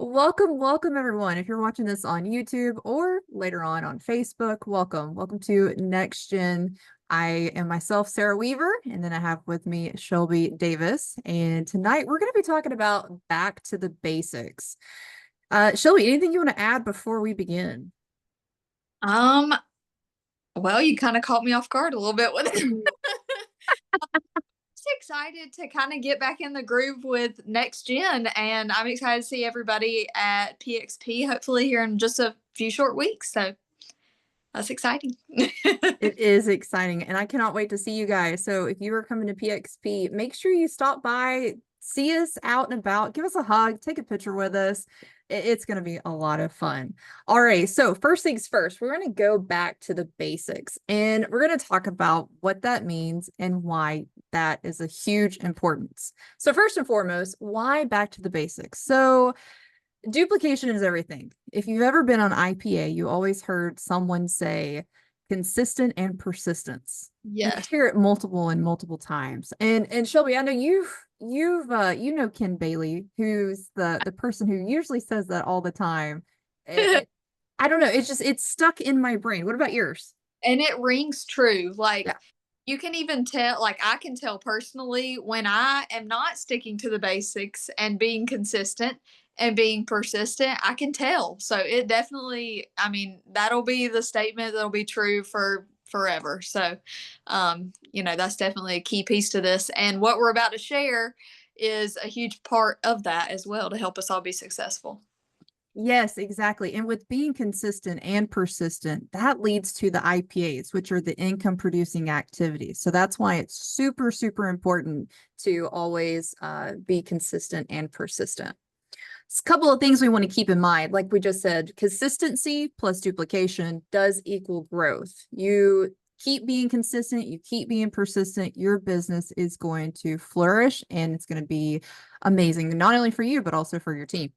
Welcome everyone. If you're watching this on YouTube or later on Facebook, welcome. Welcome to NexGen. I am myself, Sarah Weaver, and then I have with me Shelby Davis. And tonight we're going to be talking about back to the basics. Shelby, anything you want to add before we begin? Um, well, you kind of caught me off guard a little bit with it. Just excited to kind of get back in the groove with next gen, and I'm excited to see everybody at PXP hopefully here in just a few short weeks. So that's exciting. It is exciting, and I cannot wait to see you guys. So if you are coming to PXP, make sure you stop by, see us out and about, give us a hug, take a picture with us. It's going to be a lot of fun. All right, so first things first, we're going to go back to the basics, and we're going to talk about what that means and why that is a huge importance. So first and foremost, why back to the basics? So duplication is everything. If you've ever been on IPA, you always heard someone say consistent and persistence. And you Yes. hear it multiple and multiple times. And Shelby, I know you know Ken Bailey, who's the person who usually says that all the time. I don't know, it's stuck in my brain. What about yours? And it rings true. Yeah. Like you can even tell, like I can tell personally when I am not sticking to the basics and being consistent and being persistent, I can tell. So it definitely, I mean, that'll be the statement that'll be true for forever. So, that's definitely a key piece to this. And what we're about to share is a huge part of that as well to help us all be successful. Yes, exactly. And with being consistent and persistent, that leads to the IPAs, which are the income producing activities. So that's why it's super, super important to always be consistent and persistent. A couple of things we want to keep in mind. Like we just said, consistency plus duplication does equal growth. You keep being consistent, you keep being persistent, your business is going to flourish and it's going to be amazing, not only for you, but also for your team.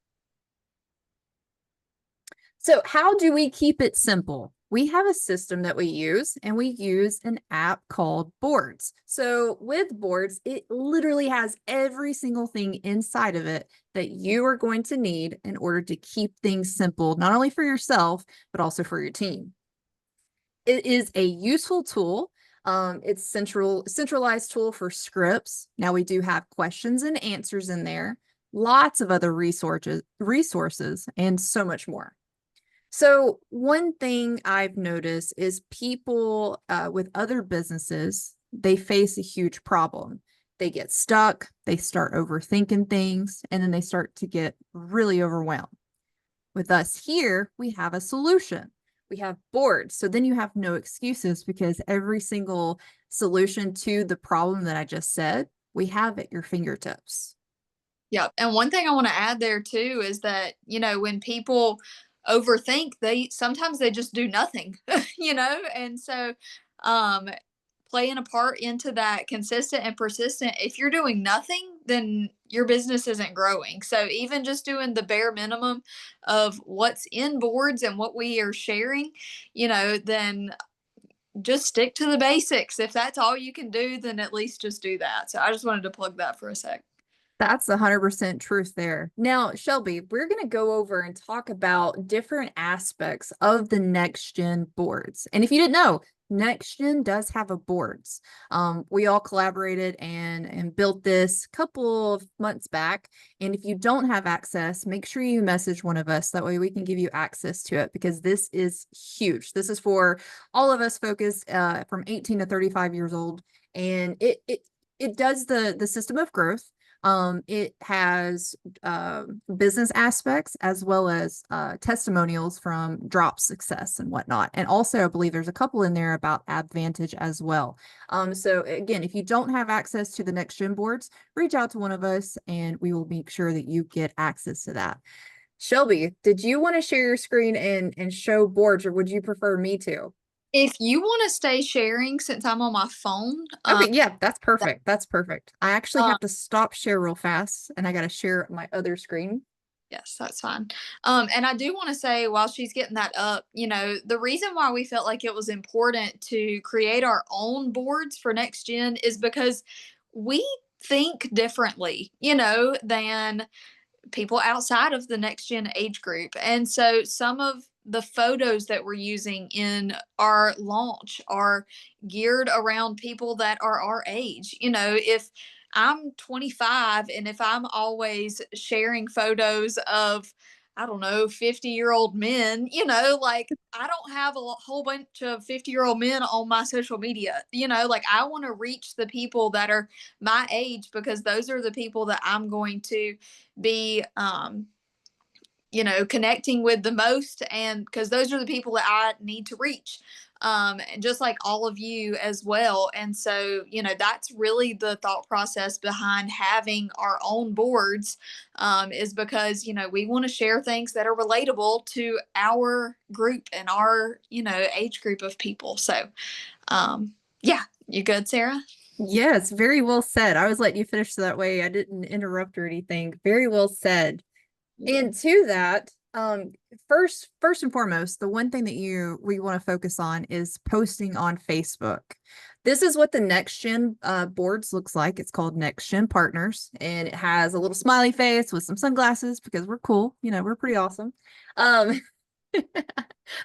So, how do we keep it simple? We have a system that we use, and we use an app called Boards. So, with Boards, it literally has every single thing inside of it that you are going to need in order to keep things simple, not only for yourself, but also for your team. It is a useful tool. It's centralized tool for scripts. Now we do have questions and answers in there, lots of other resources, and so much more. So one thing I've noticed is people with other businesses, they face a huge problem. They get stuck, they start overthinking things, and then they start to get really overwhelmed. With us here, we have a solution. We have boards. So then you have no excuses because every single solution to the problem that I just said, we have at your fingertips. Yeah. And one thing I want to add there too is that, when people overthink, they sometimes they just do nothing, and so um playing a part into that consistent and persistent, if you're doing nothing, then your business isn't growing. So even just doing the bare minimum of what's in boards and what we are sharing, then just stick to the basics. If that's all you can do, then at least just do that. So I just wanted to plug that for a sec. That's 100% truth there. Now, Shelby, we're going to go over and talk about different aspects of the NexGen boards. And if you didn't know, NexGen does have a boards. We all collaborated and built this a couple of months back. And if you don't have access, make sure you message one of us. That way we can give you access to it because this is huge. This is for all of us focused from 18 to 35 years old. And it does the system of growth. It has business aspects as well as testimonials from drop success and whatnot. And also, I believe there's a couple in there about Advantage as well. So again, if you don't have access to the NexGen boards, reach out to one of us and we will make sure that you get access to that. Shelby, did you want to share your screen and show boards, or would you prefer me to? If you want to stay sharing since I'm on my phone, Okay, yeah, that's that, perfect. That's perfect. I actually um, have to stop share real fast and I got to share my other screen. yes, that's fine. And I do want to say while she's getting that up, the reason why we felt like it was important to create our own boards for next gen is because we think differently, than people outside of the next gen age group. And so some of the photos that we're using in our launch are geared around people that are our age. You know, if I'm 25 and if I'm always sharing photos of, I don't know, 50-year-old men, you know, like I don't have a whole bunch of 50-year-old men on my social media. You know, like I want to reach the people that are my age because those are the people that I'm going to be you know, connecting with the most, and because those are the people that I need to reach, and just like all of you as well. And so, you know, that's really the thought process behind having our own boards, is because, you know, we want to share things that are relatable to our group and our, you know, age group of people. So, yeah, you good, Sarah? Yes, very well said. I was letting you finish so that way I didn't interrupt or anything. Very well said. Yeah. And to that, first and foremost, the one thing that we want to focus on is posting on Facebook. This is what the NexGen boards looks like. It's called NexGen Partners, and it has a little smiley face with some sunglasses because we're cool. You know, we're pretty awesome. That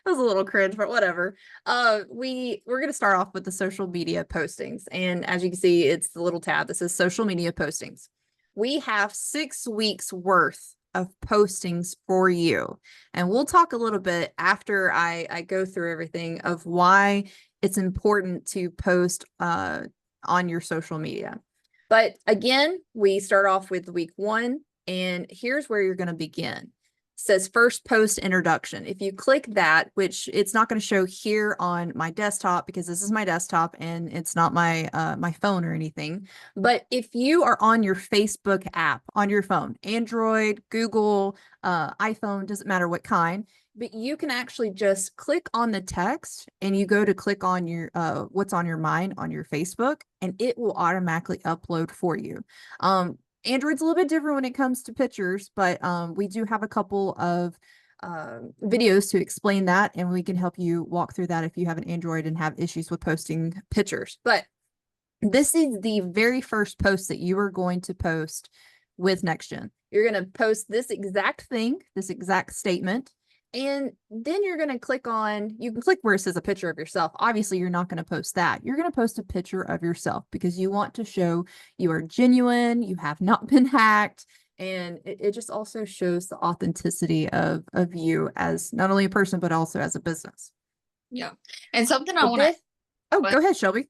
was a little cringe, but whatever. We're gonna start off with the social media postings, and as you can see, it's the little tab that says social media postings. We have 6 weeks worth of postings for you, and we'll talk a little bit after I go through everything of why it's important to post on your social media. But again, we start off with week 1, and here's where you're going to begin. Says first post introduction. If you click that, which it's not going to show here on my desktop because this is my desktop and it's not my my phone or anything. But if you are on your Facebook app on your phone, Android, Google, iPhone, doesn't matter what kind, but you can actually just click on the text and you go to click on your what's on your mind on your Facebook, and it will automatically upload for you. Android's a little bit different when it comes to pictures, but we do have a couple of videos to explain that, and we can help you walk through that if you have an Android and have issues with posting pictures. But this is the very first post that you are going to post with NexGen. You're going to post this exact thing, this exact statement, and then you're going to click on, you can click where it says a picture of yourself. Obviously, you're not going to post that. You're going to post a picture of yourself because you want to show you are genuine, you have not been hacked, and it just also shows the authenticity of you as not only a person, but also as a business. Yeah. And something I But want to, this, oh, go ahead, Shelby.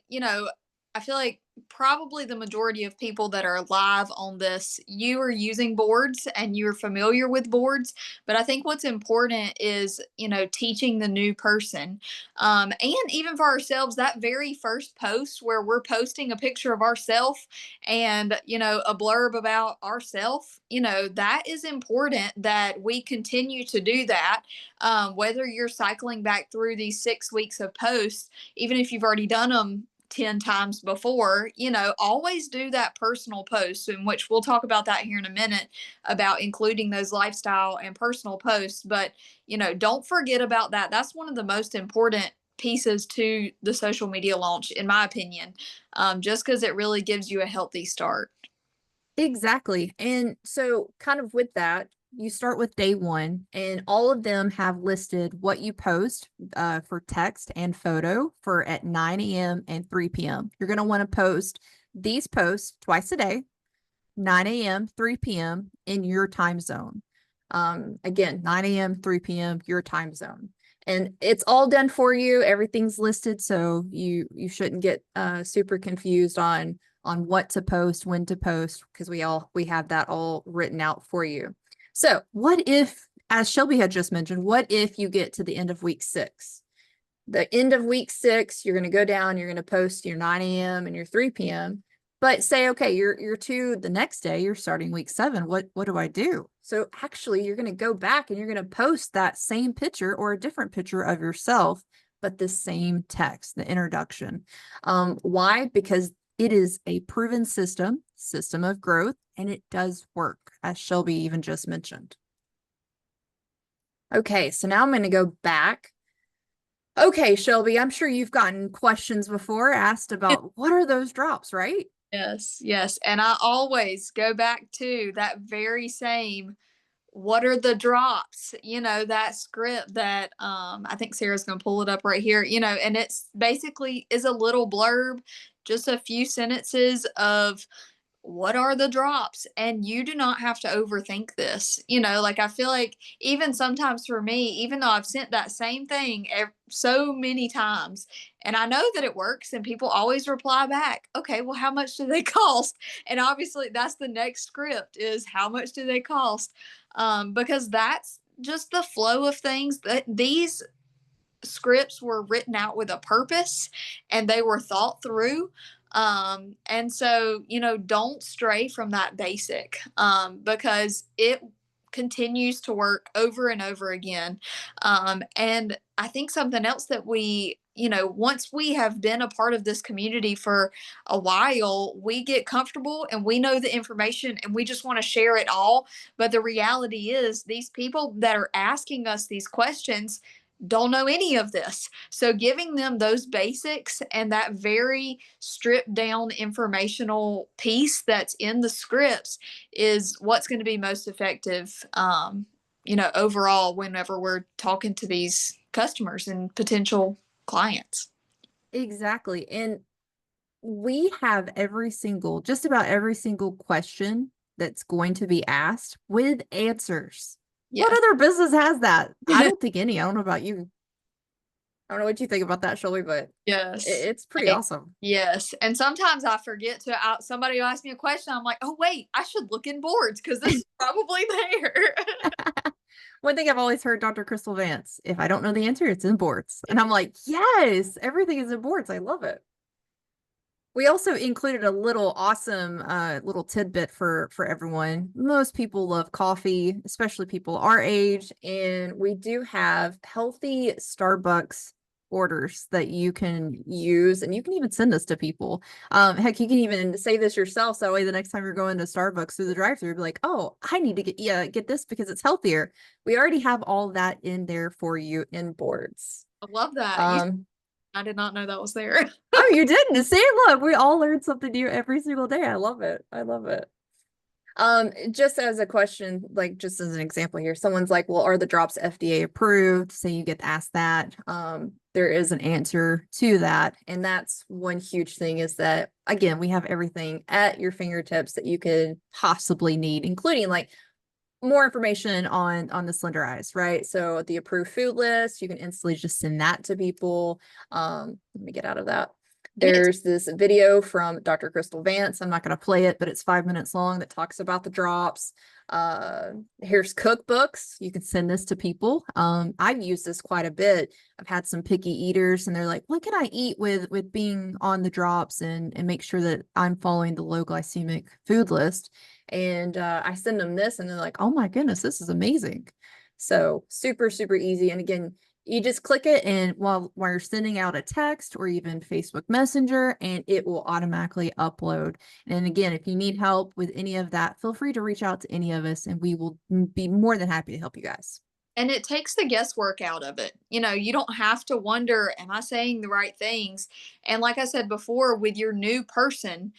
you know, I feel like probably the majority of people that are live on this, you are using boards and you're familiar with boards. But I think what's important is, you know, teaching the new person. And even for ourselves, that very first post where we're posting a picture of ourselves and, you know, a blurb about ourselves, you know, that is important that we continue to do that. Whether you're cycling back through these 6 weeks of posts, even if you've already done them 10 times before, you know, always do that personal post, in which we'll talk about that here in a minute about including those lifestyle and personal posts. But, you know, don't forget about that. That's one of the most important pieces to the social media launch, in my opinion, just because it really gives you a healthy start. Exactly. And so, kind of with that, you start with day 1, and all of them have listed what you post for text and photo for at 9 a.m. and 3 p.m. You're going to want to post these posts twice a day, 9 a.m., 3 p.m. in your time zone. Again, 9 a.m., 3 p.m., your time zone. And it's all done for you. Everything's listed, so you shouldn't get super confused on what to post, when to post, because we have that all written out for you. So what if, as Shelby had just mentioned, what if you get to the end of week 6? The end of week 6, you're going to go down, you're going to post your 9 a.m. and your 3 p.m. But say, okay, you're to the next day, you're starting week 7. What do I do? So actually, you're going to go back and you're going to post that same picture or a different picture of yourself, but the same text, the introduction. Why? Because it is a proven system of growth, and it does work, as Shelby even just mentioned. Okay, so now I'm going to go back. Okay, Shelby, I'm sure you've gotten questions before asked about what are those drops, right? Yes, yes. And I always go back to that very same what are the drops? You know, that script that I think Sarah's gonna pull it up right here, you know, and it's basically is a little blurb, just a few sentences of what are the drops, and you do not have to overthink this, you know, like I feel like even sometimes for me, even though I've sent that same thing so many times and I know that it works and people always reply back, okay, well, how much do they cost? And obviously that's the next script is how much do they cost, because that's just the flow of things that these scripts were written out with a purpose and they were thought through. And so, you know, don't stray from that basic, because it continues to work over and over again. And I think something else that we, you know, once we have been a part of this community for a while, we get comfortable and we know the information and we just want to share it all. But the reality is, these people that are asking us these questions don't know any of this. So giving them those basics and that very stripped down informational piece that's in the scripts is what's going to be most effective, you know, overall whenever we're talking to these customers and potential clients. Exactly. And we have just about every single question that's going to be asked with answers. What Yes. other business has that? I don't think any. I don't know about you. I don't know what you think about that, Shelby, but Yes. it's pretty Hey, awesome. yes. And sometimes I forget to somebody will ask me a question. I'm like, oh wait, I should look in boards because this is probably there. One thing I've always heard Dr. Crystal Vance, if I don't know the answer, it's in boards. And I'm like, yes, everything is in boards. I love it. We also included a little awesome little tidbit for everyone. Most people love coffee, especially people our age, and we do have healthy Starbucks orders that you can use, and you can even send this to people. Heck, you can even say this yourself, so that way the next time you're going to Starbucks through the drive-through, be like, oh, I need to get this because it's healthier. We already have all that in there for you in boards. I love that. Um, I did not know that was there. Oh, you didn't? See, look, we all learn something new every single day. I love it. I love it. Just as a question, like just as an example here, someone's like, well, are the drops FDA approved? Say you get asked that. There is an answer to that. And that's one huge thing is that, again, we have everything at your fingertips that you could possibly need, including like more information on the slender eyes, right? So the approved food list, you can instantly just send that to people. Let me get out of that. And it's There's this video from Dr. Crystal Vance. I'm not going to play it, but it's 5 minutes long that talks about the drops. Here's cookbooks. You can send this to people. I've used this quite a bit. I've had some picky eaters and they're like, what can I eat with being on the drops and make sure that I'm following the low glycemic food list. And I send them this and they're like, oh my goodness, this is amazing. So super, super easy. And again, you just click it and while you're sending out a text or even Facebook Messenger, and it will automatically upload. And again, if you need help with any of that, feel free to reach out to any of us and we will be more than happy to help you guys. and it takes the guesswork out of it. You know, you don't have to wonder, am I saying the right things? And like I said before, with your new person,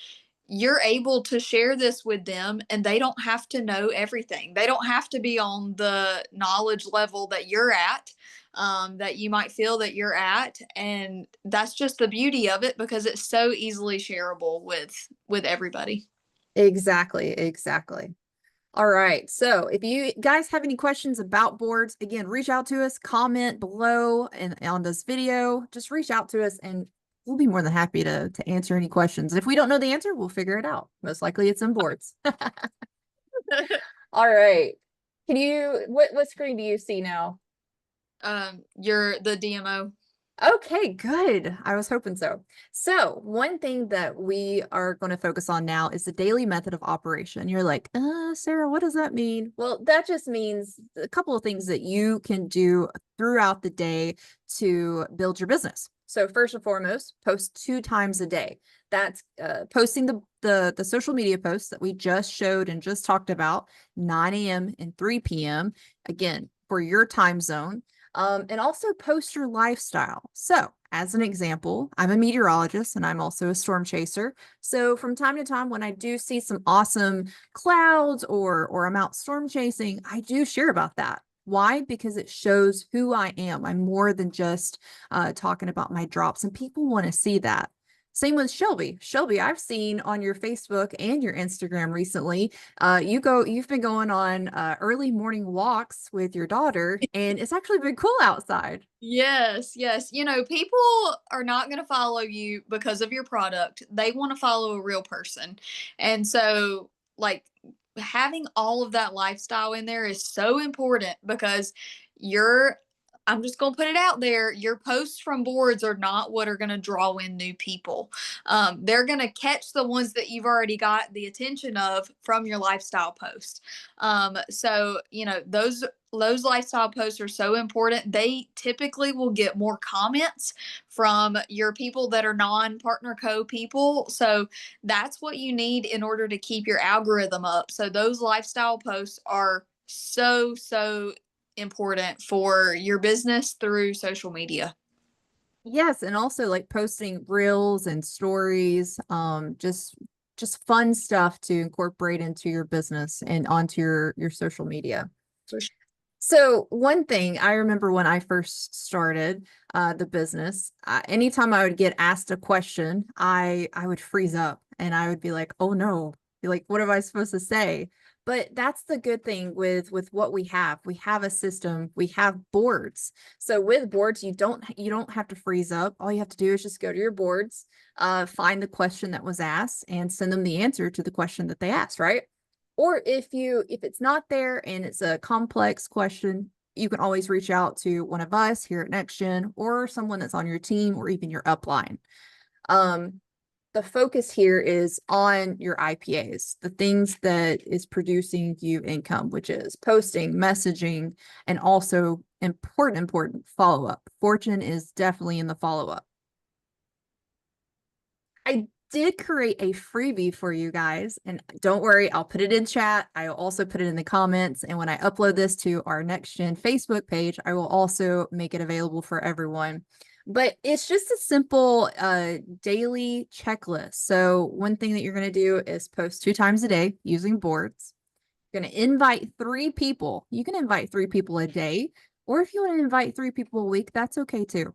you're able to share this with them and they don't have to know everything. They don't have to be on the knowledge level that you're at, that you might feel that you're at. And that's just the beauty of it because it's so easily shareable with everybody. Exactly, exactly. All right. So if you guys have any questions about boards, again, reach out to us, comment below and on this video. Just reach out to us and we'll be more than happy to answer any questions. If we don't know the answer, we'll figure it out. Most likely it's in boards. All right. What screen do you see now? You're the DMO. Okay, good. I was hoping so. So, one thing that we are going to focus on now is the daily method of operation. You're like, Sarah, what does that mean? Well, that just means a couple of things that you can do throughout the day to build your business. So, first and foremost, post 2 times a day. That's posting the social media posts that we just showed and just talked about, 9 a.m. and 3 p.m. Again, for your time zone. And also post your lifestyle. So as an example, I'm a meteorologist and I'm also a storm chaser. So from time to time, when I do see some awesome clouds or I'm out storm chasing, I do share about that. Why? Because it shows who I am. I'm more than just talking about my drops, and people want to see that. Same with Shelby. Shelby, I've seen on your Facebook and your Instagram recently. You've been going on early morning walks with your daughter, and it's actually been cool outside. Yes, yes. You know, people are not going to follow you because of your product. They want to follow a real person. And so, like, having all of that lifestyle in there is so important because you're, I'm just going to put it out there. Your posts from boards are not what are going to draw in new people. They're going to catch the ones that you've already got the attention of from your lifestyle post. So, you know, those lifestyle posts are so important. They typically will get more comments from your people that are non-partner co people. So that's what you need in order to keep your algorithm up. So those lifestyle posts are so important for your business through social media. Yes, and also like posting reels and stories, just fun stuff to incorporate into your business and onto your social media. For sure. So one thing I remember when I first started the business, anytime I would get asked a question, I would freeze up and I would be like, "Oh no, like what am I supposed to say?" But that's the good thing with what we have. We have a system. We have boards. So with boards, you don't have to freeze up. All you have to do is just go to your boards, find the question that was asked, and send them the answer to the question that they asked, right? Or if it's not there and it's a complex question, you can always reach out to one of us here at NexGen or someone that's on your team or even your upline. Um, the focus here is on your IPAs, the things that is producing you income, which is posting, messaging, and also important follow-up. Fortune is definitely in the follow-up. I did create a freebie for you guys, and don't worry, I'll put it in chat. I'll also put it in the comments. And when I upload this to our NexGen Facebook page, I will also make it available for everyone. But it's just a simple daily checklist. So one thing that you're going to do is post 2 times a day using boards. You're going to invite 3 people. You can invite 3 people a day, or if you want to invite 3 people a week, that's okay too.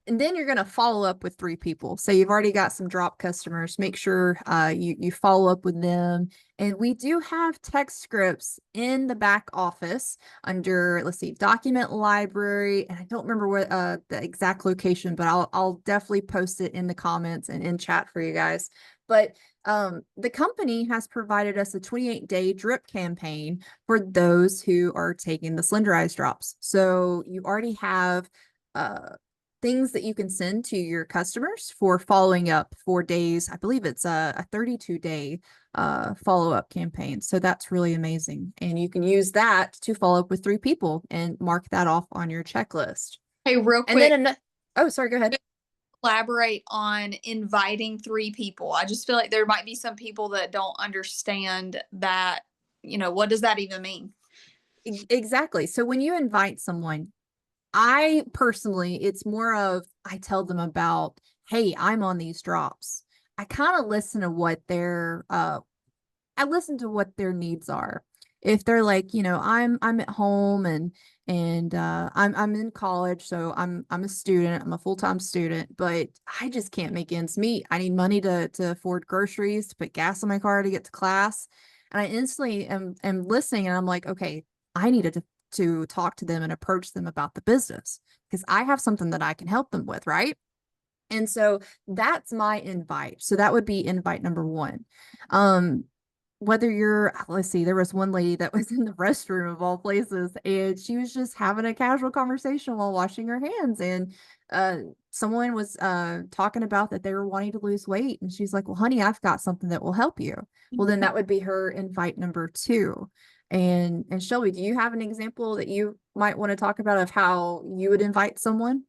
And then you're going to follow up with 3 people. So you've already got some drop customers. Make sure you follow up with them. And we do have text scripts in the back office under, let's see, document library. And I don't remember what the exact location, but I'll definitely post it in the comments and in chat for you guys. But the company has provided us a 28-day drip campaign for those who are taking the slenderized drops. So you already have things that you can send to your customers for following up for days. I believe it's a 32-day follow-up campaign. So that's really amazing. And you can use that to follow up with 3 people and mark that off on your checklist. Hey, real And quick, then, oh, sorry, go ahead. elaborate on inviting 3 people. I just feel like there might be some people that don't understand that, you know, what does that even mean? Exactly. So when you invite someone, I personally, it's more of I tell them about, hey, I'm on these drops. I kind of listen to what I listen to what their needs are. If they're like, I'm at home and I'm in college, so I'm a student, I'm a full-time student, but I just can't make ends meet. I need money to afford groceries, to put gas in my car to get to class. And I instantly am listening and I'm like, okay, I needed to talk to them and approach them about the business because I have something that I can help them with, right? And so that's my invite. So that would be invite number one. Um, whether you're, let's see, there was one lady that was in the restroom of all places, and she was just having a casual conversation while washing her hands. And uh, someone was talking about that they were wanting to lose weight. And she's like, well, honey, I've got something that will help you. Well, then that would be her invite number two. And Shelby, do you have an example that you might want to talk about of how you would invite someone?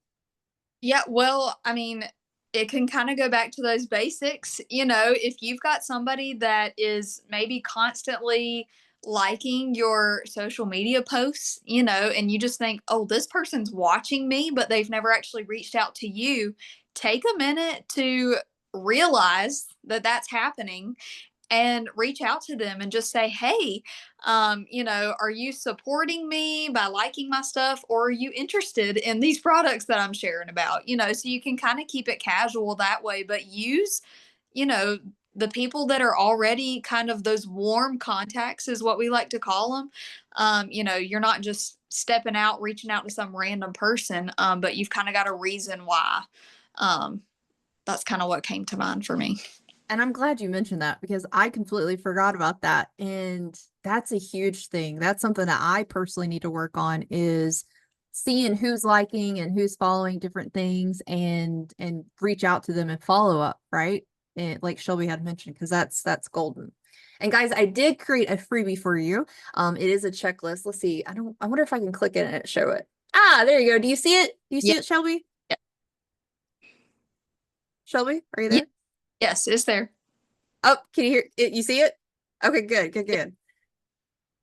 Yeah, well, I mean, it can kind of go back to those basics. You know, if you've got somebody that is maybe constantly liking your social media posts, and you just think, oh, this person's watching me, but they've never actually reached out to you, take a minute to realize that that's happening and reach out to them and just say, hey, are you supporting me by liking my stuff, or are you interested in these products that I'm sharing about? So you can kind of keep it casual that way, but use, you know, the people that are already kind of those warm contacts is what we like to call them. You're not just stepping out, reaching out to some random person, but you've kind of got a reason why. Um, that's kind of what came to mind for me. And I'm glad you mentioned that because I completely forgot about that. And that's a huge thing. That's something that I personally need to work on is seeing who's liking and who's following different things and reach out to them and follow up, right? And like Shelby had mentioned, because that's golden. And guys, I did create a freebie for you. It is a checklist. Let's see. I wonder if I can click it and show it. Ah, there you go. Do you see it? Do you see Yeah. it, Shelby? Yeah. Shelby, are you Yeah. there? Yes, it's there. Oh, can you hear it? You see it? Okay, good.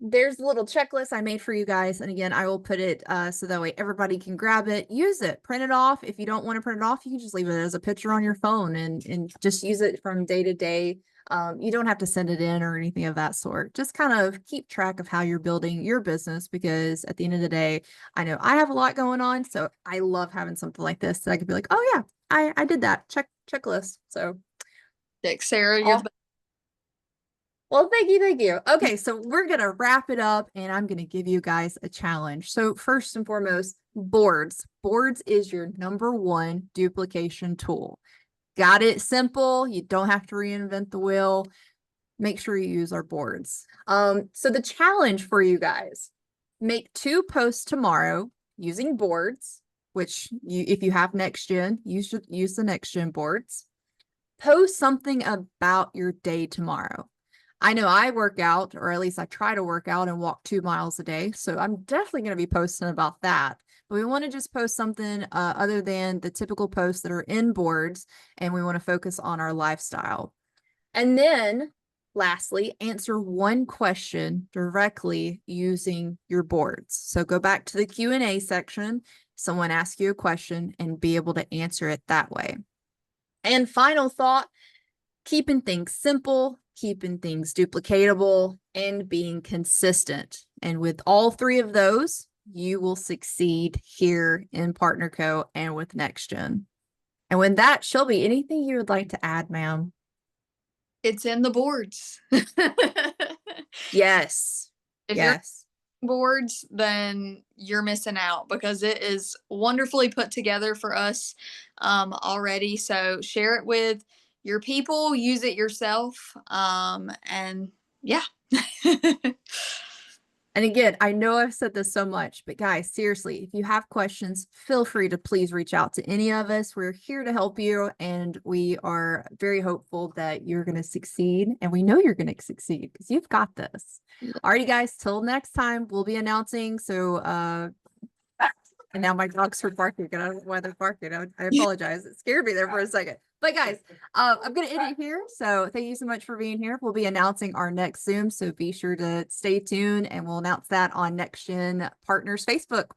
There's a little checklist I made for you guys. And again, I will put it so that way everybody can grab it, use it, print it off. If you don't want to print it off, you can just leave it as a picture on your phone and just use it from day to day. You don't have to send it in or anything of that sort. Just kind of keep track of how you're building your business, because at the end of the day, I know I have a lot going on. So I love having something like this that I could be like, oh yeah, I did that checklist. So Dick, Sarah, you're all the well, thank you. Okay, so we're gonna wrap it up and I'm gonna give you guys a challenge. So first and foremost, boards. Boards is your number one duplication tool. Got it simple. You don't have to reinvent the wheel. Make sure you use our boards. So the challenge for you guys, make 2 posts tomorrow using boards, which if you have NexGen, use the NexGen boards. Post something about your day tomorrow. I know I work out, or at least I try to work out and walk 2 miles a day. So I'm definitely going to be posting about that. But we want to just post something other than the typical posts that are in boards, and we want to focus on our lifestyle. And then lastly, answer one question directly using your boards. So go back to the Q&A section, someone asks you a question, and be able to answer it that way. And final thought, keeping things simple, keeping things duplicatable, and being consistent. And with all 3 of those, you will succeed here in PartnerCo and with NexGen. And with that, Shelby, anything you would like to add, ma'am? It's in the boards. Yes. If you're Yes. boards, then you're missing out because it is wonderfully put together for us already. So share it with your people, use it yourself, and yeah. And again, I know I've said this so much, but guys, seriously, if you have questions, feel free to please reach out to any of us. We're here to help you, and we are very hopeful that you're going to succeed. And we know you're going to succeed because you've got this. Alrighty, guys, till next time, we'll be announcing. So, and now my dogs are barking. I don't know why they're barking. I apologize. It scared me there for a second. But guys, I'm going to end it here. So thank you so much for being here. We'll be announcing our next Zoom. So be sure to stay tuned, and we'll announce that on NexGen Partners Facebook.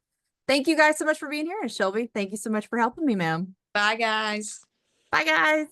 Thank you guys so much for being here. And Shelby, thank you so much for helping me, ma'am. Bye, guys. Bye, guys.